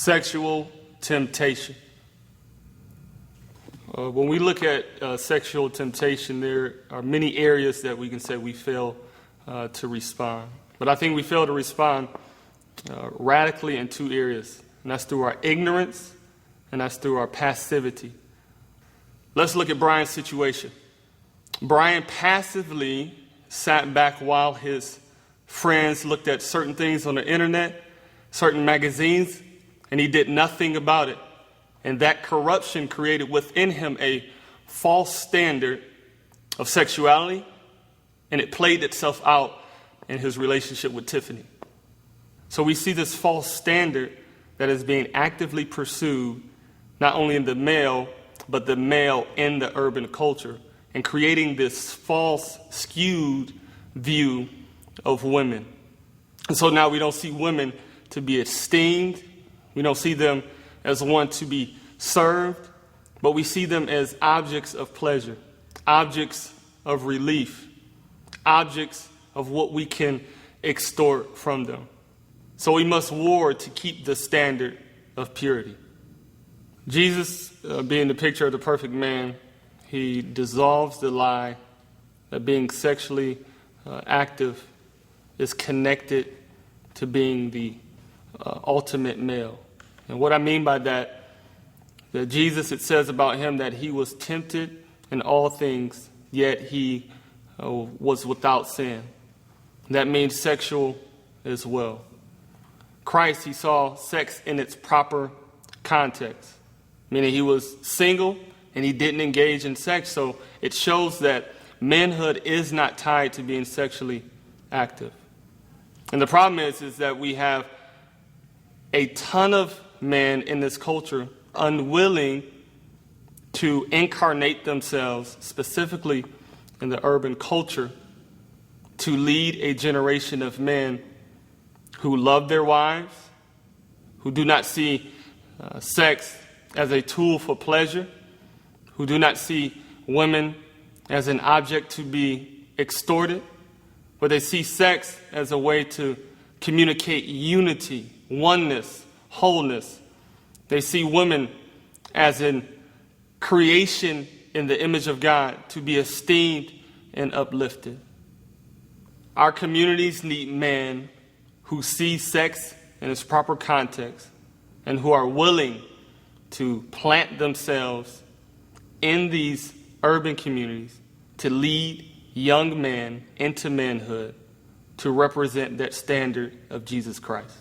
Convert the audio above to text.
Sexual temptation. When we look at sexual temptation, there are many areas that we can say we fail to respond. But I think we fail to respond radically in two areas, and that's through our ignorance and that's through our passivity. Let's look at Brian's situation. Brian passively sat back while his friends looked at certain things on the internet, certain magazines, and he did nothing about it. And that corruption created within him a false standard of sexuality, and it played itself out in his relationship with Tiffany. So we see this false standard that is being actively pursued, not only in the male, but the male in the urban culture, and creating this false, skewed view of women. And so now we don't see women to be esteemed. We don't see them as one to be served, but we see them as objects of pleasure, objects of relief, objects of what we can extort from them. So we must war to keep the standard of purity. Jesus, being the picture of the perfect man, he dissolves the lie that being sexually active is connected to being the ultimate male. And what I mean by that Jesus, it says about him that he was tempted in all things, yet he was without sin. That means sexual as well. Christ, he saw sex in its proper context, meaning he was single and he didn't engage in sex. So it shows that manhood is not tied to being sexually active. And the problem is that we have a ton of men in this culture unwilling to incarnate themselves, specifically in the urban culture, to lead a generation of men who love their wives, who do not see sex as a tool for pleasure, who do not see women as an object to be extorted, but they see sex as a way to communicate unity, oneness, wholeness. They see women as in creation in the image of God to be esteemed and uplifted. Our communities need men who see sex in its proper context and who are willing to plant themselves in these urban communities to lead young men into manhood to represent that standard of Jesus Christ.